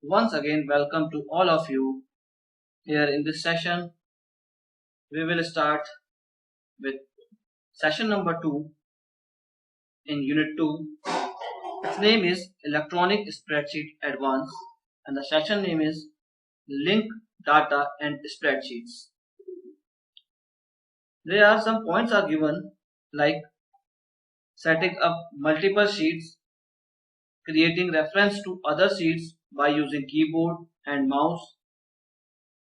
Once again, welcome to all of you. Here in this session, we will start with session number 2 in Unit 2. Its name is Electronic Spreadsheet Advanced, and the session name is Link Data and Spreadsheets. There are some points are given like setting up multiple sheets, creating reference to other sheets by using keyboard and mouse,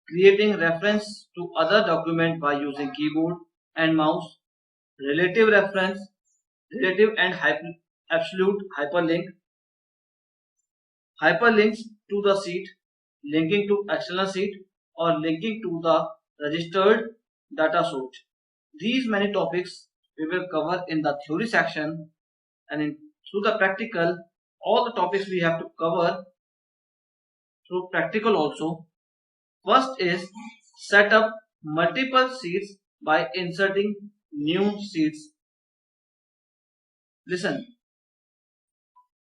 creating reference to other document by using keyboard and mouse, relative reference, relative and absolute hyperlink, hyperlinks to the sheet, linking to external sheet or linking to the registered data source. These many topics we will cover in the theory section, and through the practical all the topics we have to cover through practical also. First is set up multiple sheets by inserting new sheets. Listen,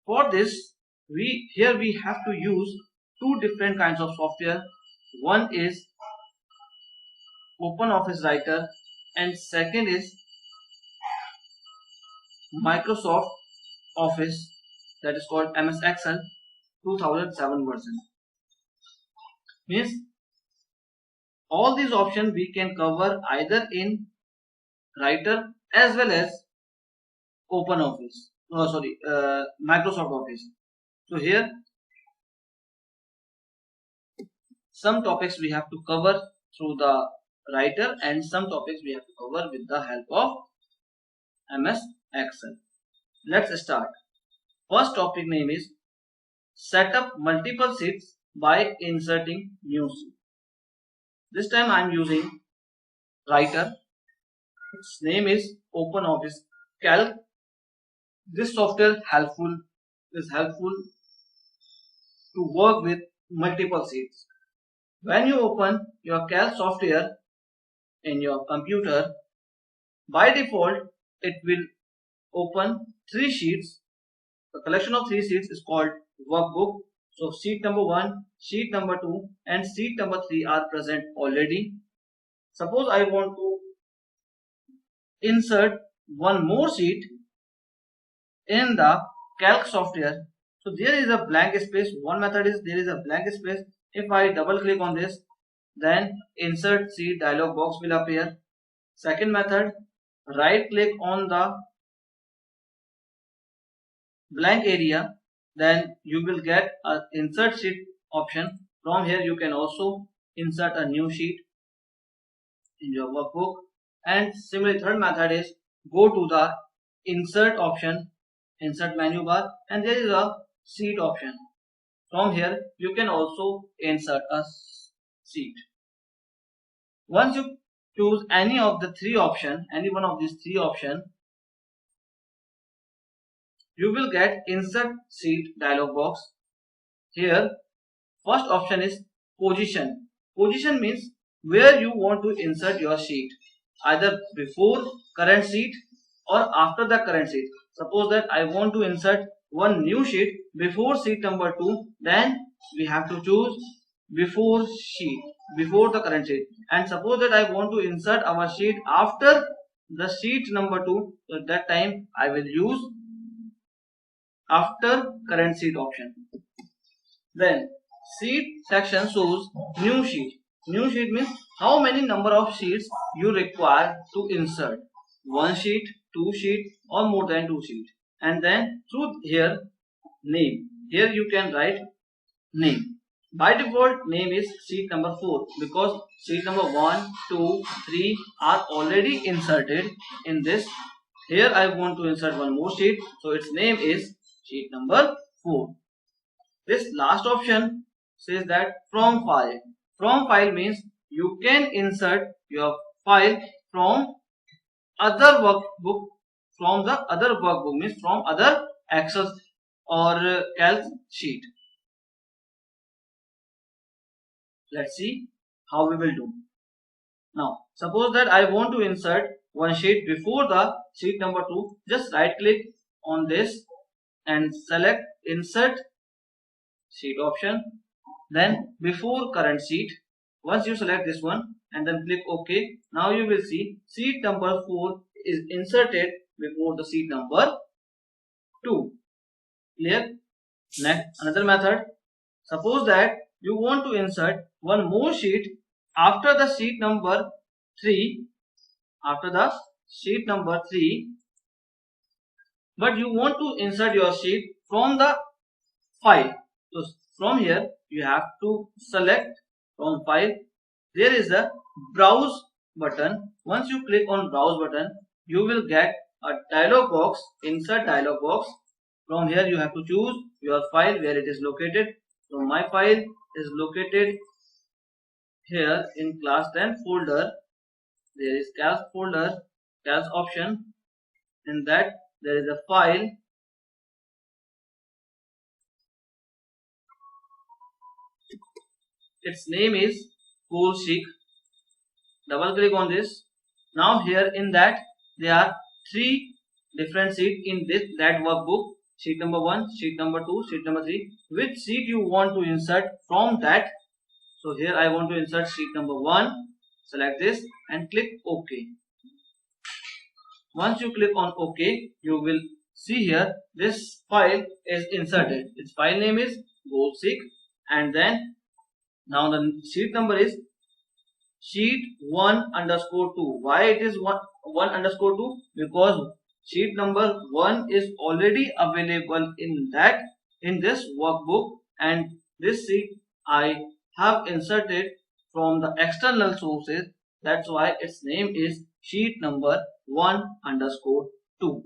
for this we have to use two different kinds of software. One is OpenOffice Writer and second is Microsoft Office, that is called MS Excel 2007 version. Means all these options we can cover either in Writer as well as OpenOffice. Microsoft Office. So here some topics we have to cover through the Writer and some topics we have to cover with the help of MS Excel. Let's start. First topic name is set up multiple sheets by inserting new sheet. This time I am using Writer. Its name is OpenOffice Calc. This software is helpful to work with multiple sheets. When you open your Calc software in your computer, by default it will open 3 sheets. The collection of 3 sheets is called workbook. So sheet number 1, sheet number 2 and sheet number 3 are present already. Suppose I want to insert one more sheet in the Calc software. So there is a blank space. One method is there is a blank space. If I double click on this, then insert sheet dialog box will appear. Second method, right click on the blank area, then you will get a insert sheet option. From here you can also insert a new sheet in your workbook. And similarly, third method is go to the insert option, insert menu bar, and there is a sheet option. From here you can also insert a sheet. Once you choose any of the three option, any one of these three option, you will get insert sheet dialog box. Here first option is position. Position means where you want to insert your sheet, either before current sheet or after the current sheet. Suppose that I want to insert one new sheet before sheet number 2, then we have to choose before sheet, before the current sheet. And suppose that I want to insert our sheet after the sheet number 2, so at that time I will use after current sheet option. Then sheet section shows new sheet. New sheet means how many number of sheets you require to insert. One sheet, two sheet or more than two sheet. And then through here name. Here you can write name. By default name is sheet number 4 because sheet number 1, 2, 3 are already inserted in this. Here I want to insert one more sheet, so its name is sheet number 4. This last option says that from file. From file means you can insert your file from other workbook, from the other workbook means from other Excel or Calc sheet. Let's see how we will do. Now suppose that I want to insert one sheet before the sheet number 2. Just right click on this and select insert sheet option. Then before current sheet, once you select this one and then click OK, now you will see sheet number 4 is inserted before the sheet number 2. Clear? Next, another method. Suppose that you want to insert one more sheet after the sheet number 3, after the sheet number 3, but you want to insert your sheet from the file. So from here you have to select from file. There is a browse button. Once you click on browse button, you will get a dialog box, insert dialog box. From here you have to choose your file where it is located. So my file is located here in class 10 folder. There is CAS folder, CAS option. In that there is a file. Its name is Goalseek. Double click on this. Now here in that there are 3 different sheets in that workbook. Sheet number 1, sheet number 2, sheet number 3. Which sheet you want to insert from that? So here I want to insert sheet number 1. Select this and click OK. Once you click on OK, you will see here this file is inserted. Its file name is Goalseek, and then now the sheet number is sheet 1_2. Why it is 1_2? Because sheet number 1 is already available in this workbook, and this sheet I have inserted from the external sources. That's why its name is sheet number 1_2.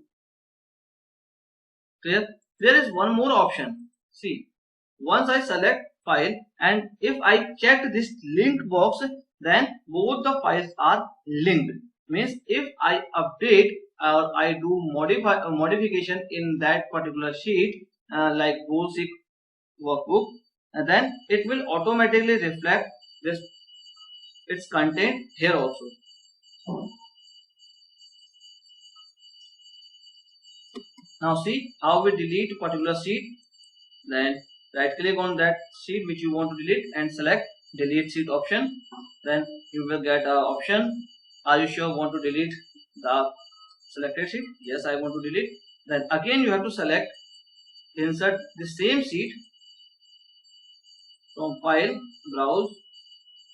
Clear? There is one more option. See, once I select file and if I check this link box, then both the files are linked. Means if I update or I do modification in that particular sheet, like Goalseek workbook, then it will automatically reflect this its content here also. Now see how we delete particular sheet. Then right click on that sheet which you want to delete and select delete sheet option. Then you will get a option. Are you sure want to delete the selected sheet? Yes, I want to delete. Then again you have to select insert the same sheet from file, browse.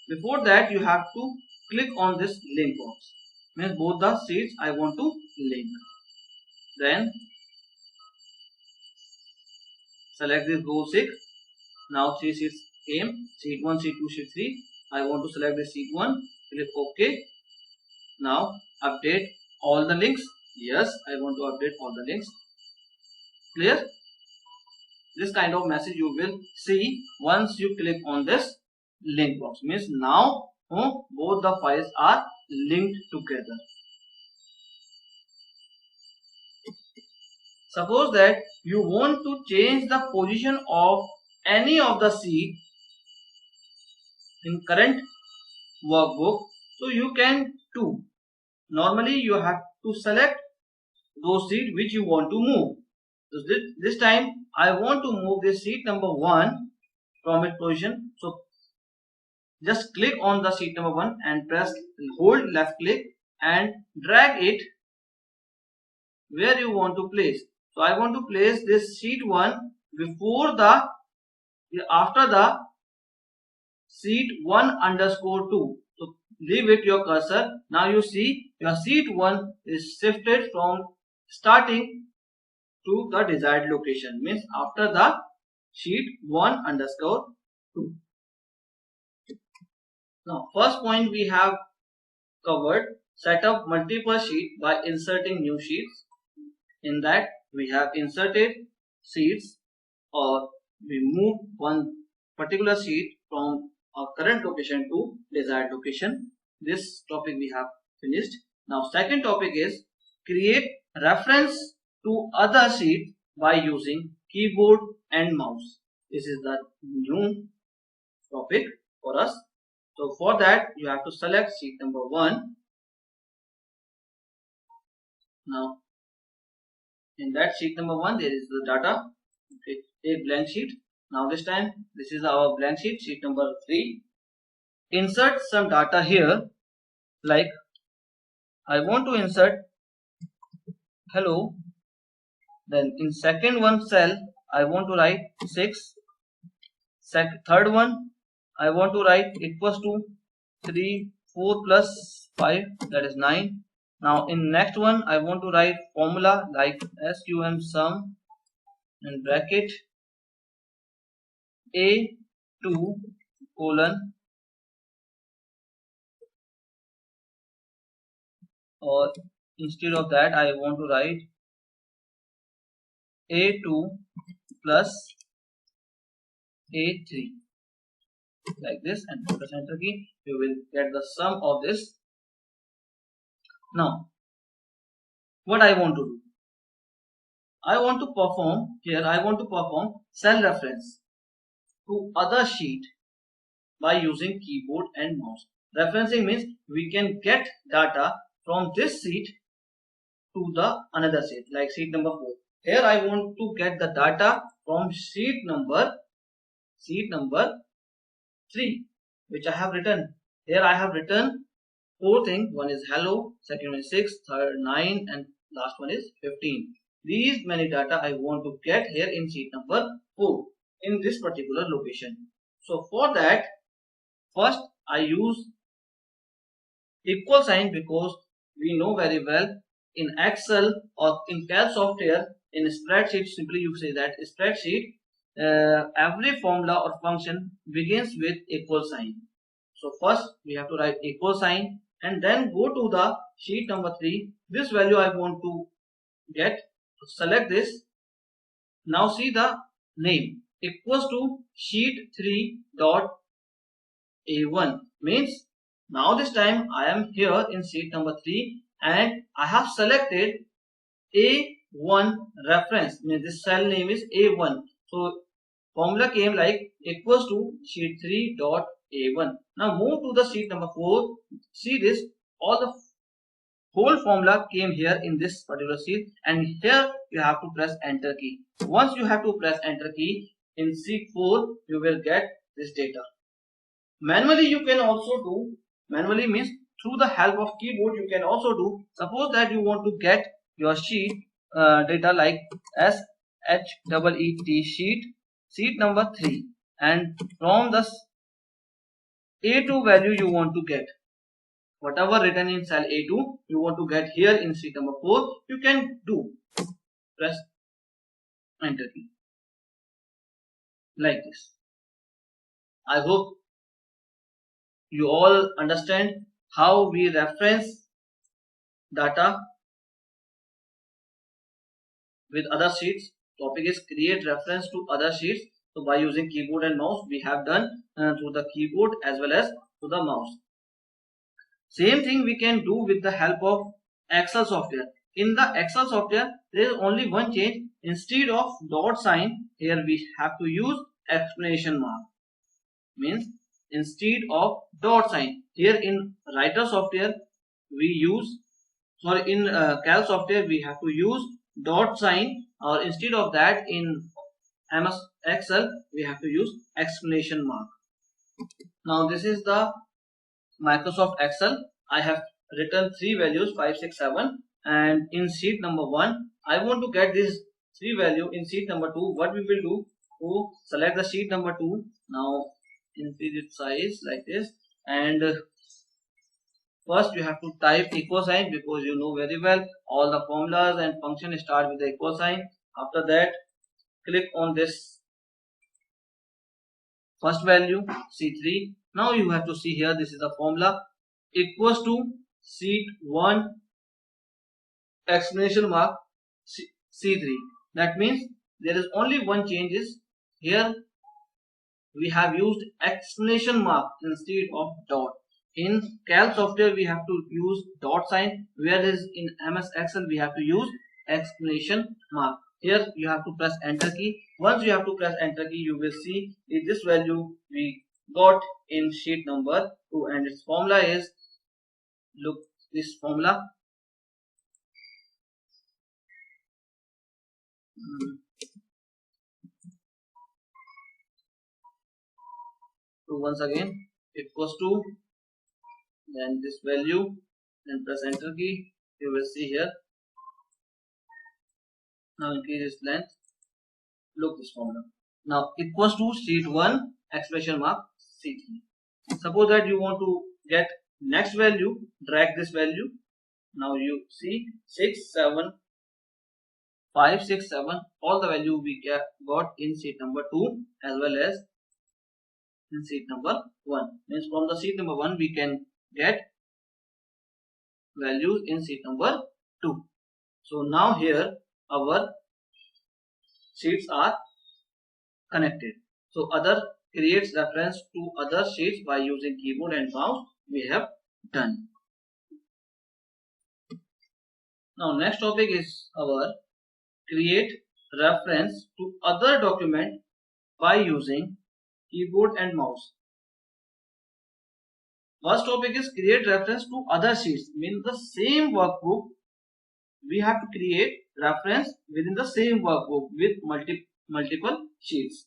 Before that you have to click on this link box. Means both the sheets I want to link. Then select this Goalseek. Now 3 sheets came, sheet 1, sheet 2, sheet 3. I want to select the sheet 1, click OK. Now update all the links. Yes, I want to update all the links. Clear? This kind of message you will see once you click on this link box. Means now both the files are linked together. Suppose that you want to change the position of any of the sheet in current workbook, so you can do. Normally you have to select those sheet which you want to move. So this time I want to move this sheet number 1 from its position. So just click on the sheet number 1 and hold left click and drag it where you want to place. So I want to place this sheet 1 before after the sheet 1_2. So leave it your cursor. Now you see your sheet 1 is shifted from starting to the desired location. Means after the sheet 1_2. Now first point we have covered, set up multiple sheets by inserting new sheets. In that we have inserted sheets, or we move one particular sheet from our current location to desired location. This topic we have finished. Now second topic is create reference to other sheets by using keyboard and mouse. This is the new topic for us. So for that you have to select sheet number 1. Now in that sheet number 1 there is the data. Okay, a blank sheet. Now this time this is our blank sheet, sheet number 3. Insert some data here, like I want to insert hello, then in second one cell I want to write 6, third one I want to write equals to 3, 4 plus 5, that is 9. Now in next one I want to write formula like SQM sum and bracket A2 colon, or instead of that I want to write A2 plus A3, like this, and press enter key. You will get the sum of this. Now what I want to do, I want to perform cell reference to other sheet by using keyboard and mouse. Referencing means we can get data from this sheet to the another sheet, like sheet number 4. Here I want to get the data from sheet number 3, which I have written. Here I have written 4 things. One is hello, second one is 6, third 9, and last one is 15. These many data I want to get here in sheet number 4 in this particular location. So for that, first I use equal sign, because we know very well in Excel or in Calc software, in spreadsheet, simply you say that spreadsheet, every formula or function begins with equal sign. So first we have to write equal sign and then go to the sheet number 3. This value I want to get. Select this. Now see the name equals to sheet 3 dot A1, means now this time I am here in sheet number 3 and I have selected A1 reference, means this cell name is A1. So formula came like equals to sheet 3 dot A1. Now move to the sheet number 4. See this, all the whole formula came here in this particular sheet, and here you have to press enter key. Once you have to press enter key in sheet 4, you will get this data. Manually you can also do, manually means through the help of keyboard you can also do. Suppose that you want to get your sheet data like SHEET sheet number 3, and from the A2 value you want to get, whatever written in cell A2 you want to get here in sheet number 4, you can do. Press enter key like this. I hope you all understand how we reference data with other sheets. Topic is create reference to other sheets. So by using keyboard and mouse we have done through the keyboard as well as through the mouse. Same thing we can do with the help of Excel software. In the Excel software there is only one change. Instead of dot sign, here we have to use exclamation mark. Means instead of dot sign, here in writer software we use, sorry, in Calc software we have to use dot sign, or instead of that in MS Excel we have to use exclamation mark. Now this is the Microsoft Excel. I have written 3 values 5, 6, 7, and in sheet number 1 I want to get this 3 value in sheet number 2. What we will do, to select the sheet number 2. Now increase its size like this, and first you have to type equal sign, because you know very well all the formulas and functions start with the equal sign. After that click on this first value C3. Now you have to see here, this is the formula equals to sheet 1 exclamation mark C3. That means there is only one change is here we have used exclamation mark instead of dot. In Calc software we have to use dot sign, whereas in MS Excel we have to use exclamation mark. Here you have to press enter key. Once you have to press enter key, you will see this value we got in sheet number 2, and its formula is, look this formula, 2 once again, equals to, then this value, then press enter key. You will see here. Now increase its length. Look this formula. Now equals to sheet 1 exclamation mark sheet 3. Suppose that you want to get next value, drag this value. Now you see 6, 7, 5, 6, 7, all the value we got in sheet number 2 as well as in sheet number 1. Means from the sheet number 1 we can get values in sheet number 2. So now here our sheets are connected. So other creates reference to other sheets by using keyboard and mouse. We have done. Now next topic is our create reference to other document by using keyboard and mouse. First topic is create reference to other sheets. Means the same workbook we have to create reference within the same workbook with multiple sheets.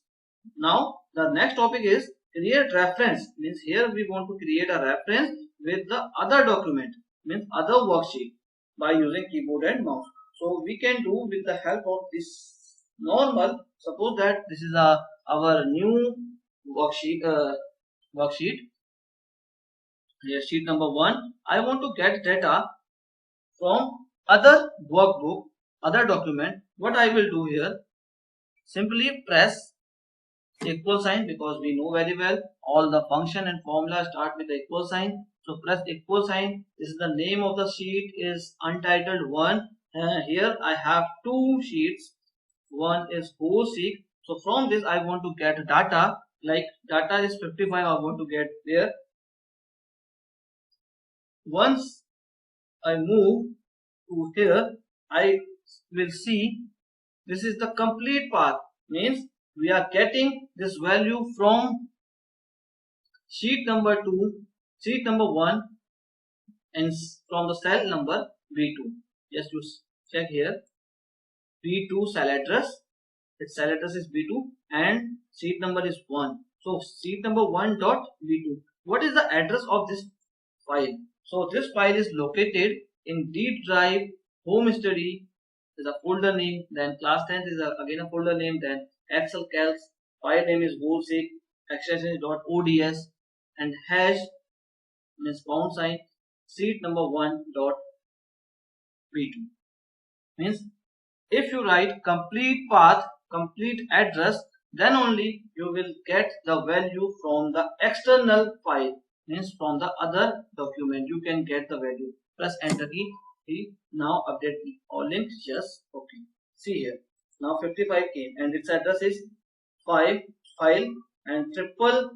Now the next topic is create reference. Means here we want to create a reference with the other document, means other worksheet by using keyboard and mouse. So we can do with the help of this normal. Suppose that this is our new worksheet. Here sheet number 1. I want to get data from other workbook, other document. What I will do here, simply press equal sign, because we know very well all the function and formula start with the equal sign. So press equal sign. This is the name of the sheet is untitled 1. Here I have 2 sheets. One is whole sheet. So from this I want to get data, like data is 55. I want to get there. Once I move to here, I will see this is the complete path. Means we are getting this value from sheet number 2, sheet number 1, and from the cell number B2. Just to check here, B2 cell address. Its cell address is B2 and sheet number is 1. So sheet number 1 dot B2. What is the address of this file? So this file is located in D drive. Home study is a folder name, then class 10 is again a folder name, then Excel Calc, file name is goalseek, extension is .ods, and hash means pound sign, sheet number 1 dot b2. Means if you write complete path, complete address, then only you will get the value from the external file. Means from the other document you can get the value. Press enter key. Now update all links. Yes, okay. See here. Now 55 came and its address is 5 file and triple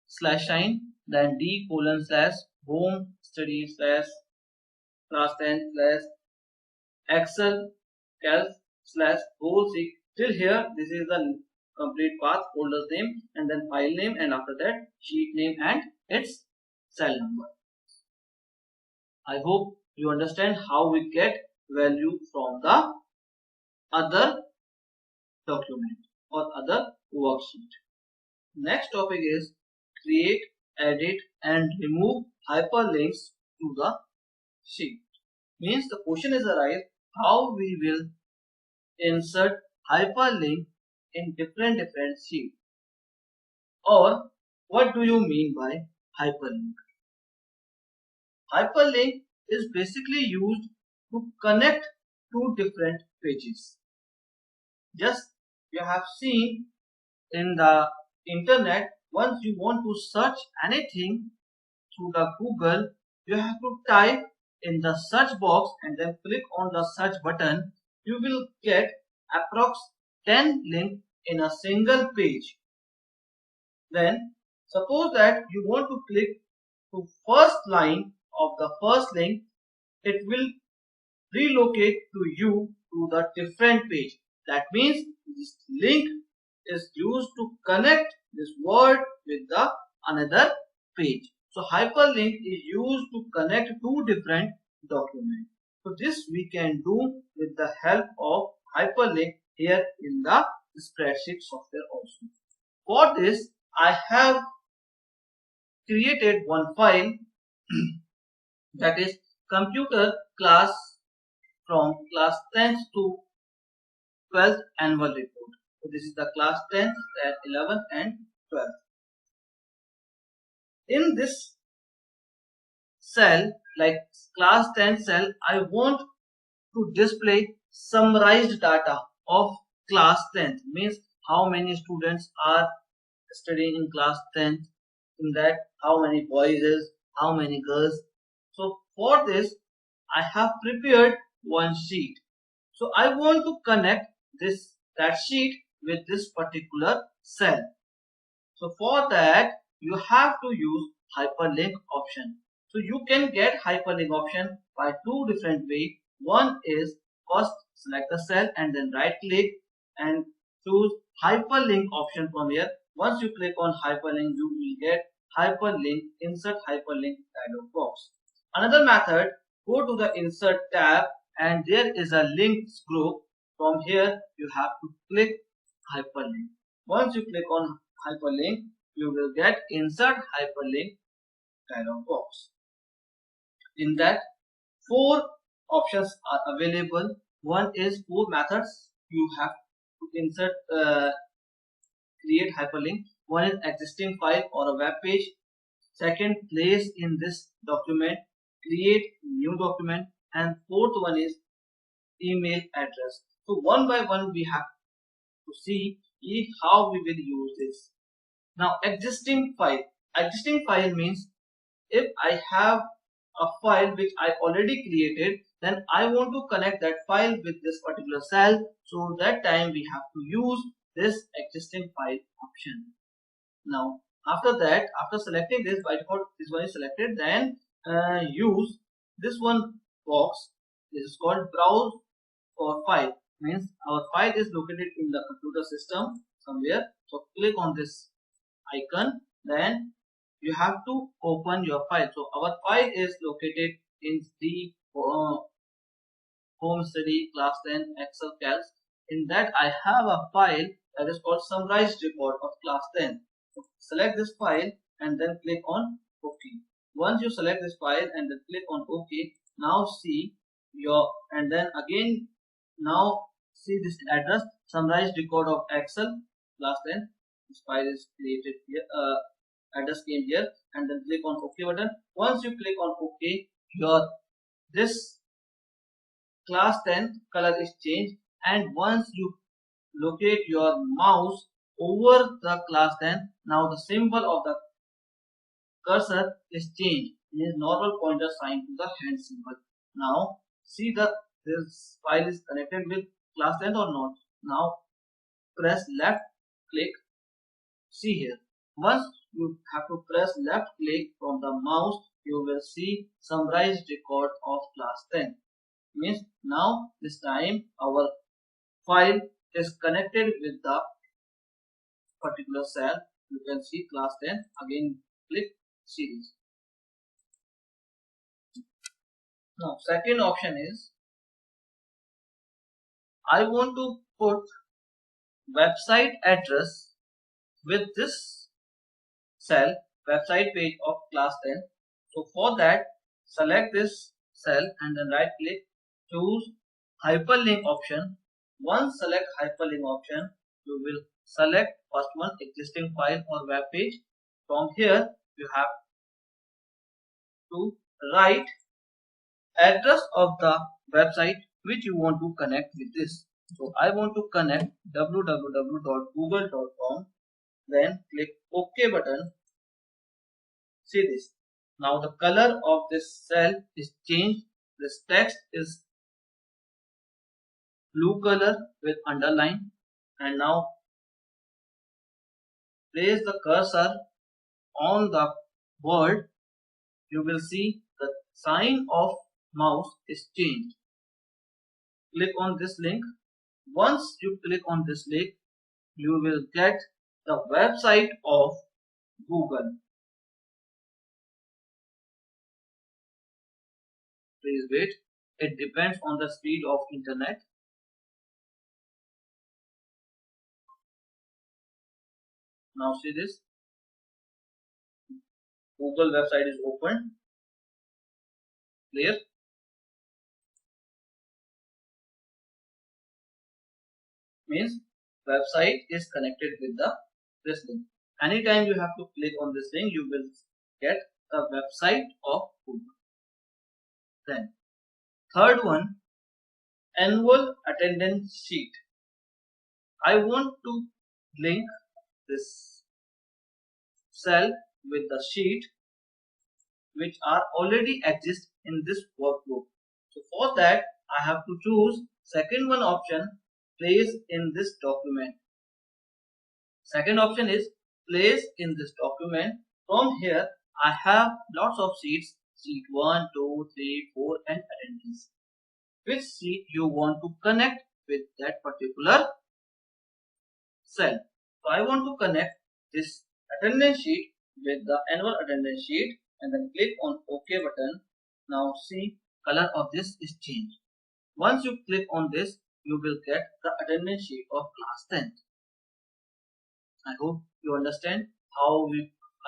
slash sign, then D colon slash home study slash class 10 slash Excel Calc slash goalseek. Till here this is the complete path, folder name, and then file name, and after that sheet name and its cell number. I hope you understand how we get value from the other document or other worksheet. Next topic is create, edit and remove hyperlinks to the sheet. Means the question is arise how we will insert hyperlink in different sheets, or what do you mean by hyperlink? Hyperlink is basically used to connect two different pages. Just you have seen in the internet, once you want to search anything through the Google, you have to type in the search box and then click on the search button. You will get approx 10 links in a single page. Then suppose that you want to click to first line of the first link, it will relocate to you to the different page. That means this link is used to connect this word with the another page. So hyperlink is used to connect two different documents. So this we can do with the help of hyperlink here in the spreadsheet software also. For this I have created one file that is computer class from class 10th to 12th annual report. So this is the class 10th, 11th and 12th. In this cell, like class 10 cell, I want to display summarized data of class 10th, means how many students are studying in class 10th, in that how many boys is, how many girls. So for this I have prepared one sheet. So I want to connect that sheet with this particular cell. So for that you have to use hyperlink option. So you can get hyperlink option by two different ways. One is first select the cell and then right click and choose hyperlink option from here. Once you click on hyperlink, you will get hyperlink, insert hyperlink dialog box. Another method, go to the insert tab and there is a links group. From here you have to click hyperlink. Once you click on hyperlink, you will get insert hyperlink dialog box. In that, four options are available. One is four methods you have to insert, create hyperlink. One is existing file or a web page. Second, place in this document, create new document, and fourth one is email address. So one by one we have to see how we will use this. Now existing file means if I have a file which I already created, then I want to connect that file with this particular cell. So that time we have to use this existing file option. Now after that, after selecting this, by default this one is selected, then use this one box. This is called browse for file, means our file is located in the computer system somewhere. So click on this icon, then you have to open your file. So our file is located in the home study class 10 Excel calc. In that I have a file that is called summarized report of class 10. So select this file and then click on OK. Once you select this file and then click on OK, now see your, and then again now see this address, summarized record of Excel class 10. This file is created here, address came here, and then click on OK button. Once you click on OK, your this class 10 color is changed, and once you locate your mouse over the class 10, now the symbol of the cursor is changed. It is normal pointer sign to the hand symbol. Now see this file is connected with class 10 or not. Now press left click. See here, once you have to press left click from the mouse, you will see summarized record of class 10. Means now this time our file is connected with the particular cell. You can see class 10. Again click series. Now second option is I want to put website address with this cell, website page of class 10. So for that, select this cell and then right click, choose hyperlink option. Once select hyperlink option, you will select first one, existing file or web page. From here you have to write address of the website which you want to connect with this. So I want to connect www.google.com, then click OK button. See this. Now the color of this cell is changed. This text is blue color with underline, and now place the cursor on the word. You will see the sign of mouse is changed. Click on this link. Once you click on this link, you will get the website of Google. Please wait. It depends on the speed of internet. Now see this. Google website is open. Clear? Means website is connected with this link. Anytime you have to click on this link, you will get the website of Google. Then third one, annual attendance sheet. I want to link this cell with the sheet which are already exist in this workbook. So for that I have to choose second one option, place in this document. Second option is place in this document. From here I have lots of sheets, sheet 1, 2, 3, 4 and attendance. Which sheet you want to connect with that particular cell. So I want to connect this attendance sheet with the annual attendance sheet and then click on OK button. Now see, color of this is changed. Once you click on this, you will get the attendance sheet of class 10th. I hope you understand how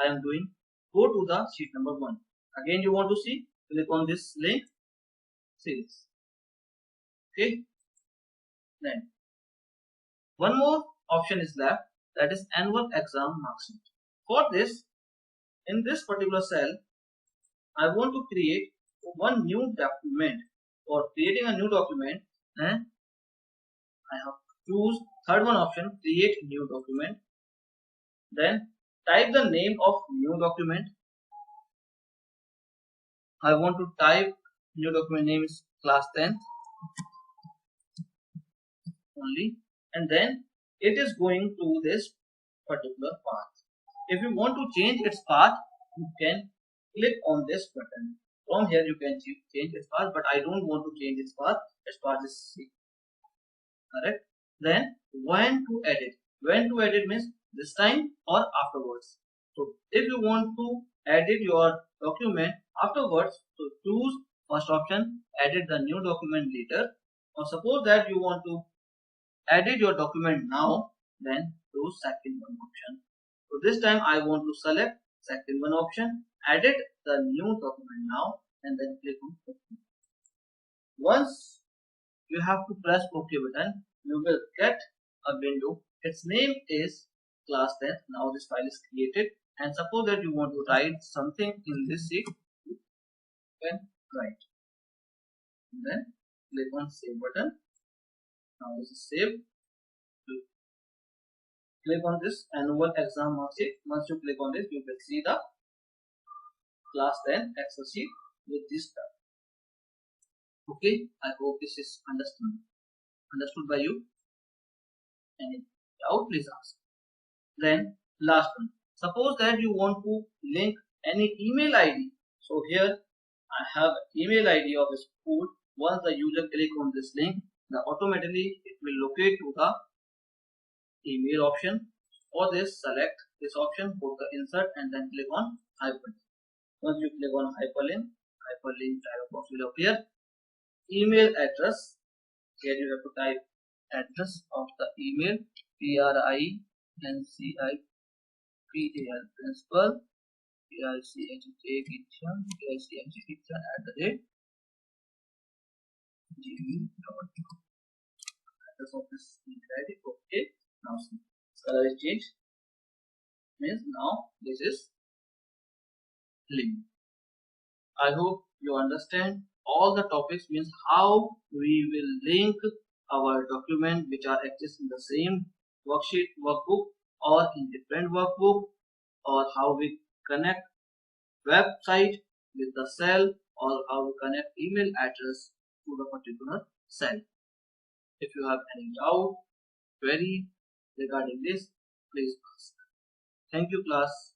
I am doing. Go to the sheet number 1. Again you want to see, click on this link, see this. Okay. Then one more option is left, that is annual exam mark sheet. For this, in this particular cell, I want to create one new document. For creating a new document, I have to choose third one option, create new document. Then type the name of new document. I want to type new document name is class 10th only, and then it is going to this particular path. If you want to change its path, you can click on this button. From here you can change its path, but I don't want to change its path. Its path is C. Correct? Then when to edit? When to edit means this time or afterwards. So if you want to edit your document afterwards, so choose first option, edit the new document later. Or suppose that you want to edit your document now, then choose second one option. So this time I want to select second one option, edit the new document now and then click on OK. Once you have to press OK button, you will get a window. Its name is class 10. Now this file is created, and suppose that you want to write something in this sheet, you can write. And then click on save button. Now this is saved. Click on this annual exam mark sheet. Once you click on this, you will see the class 10 Excel sheet with this tab. Okay, I hope this is understood by you. Any doubt, please ask. Then last one. Suppose that you want to link any email ID. So here I have email ID of a school. Once the user click on this link, automatically it will locate to the email option. For this, select this option, go to insert and then click on hyperlink. Once you click on hyperlink dialog box will appear. Email address. Here you have to type address of the email, principal, principal, gmail.com. Address of this email ID. Okay. Now see, color is changed. Means now this is link. I hope you understand all the topics, means how we will link our document which are exist in the same worksheet workbook or in different workbook, or how we connect website with the cell, or how we connect email address to the particular cell. If you have any doubt, query regarding this, please ask. Thank you, class.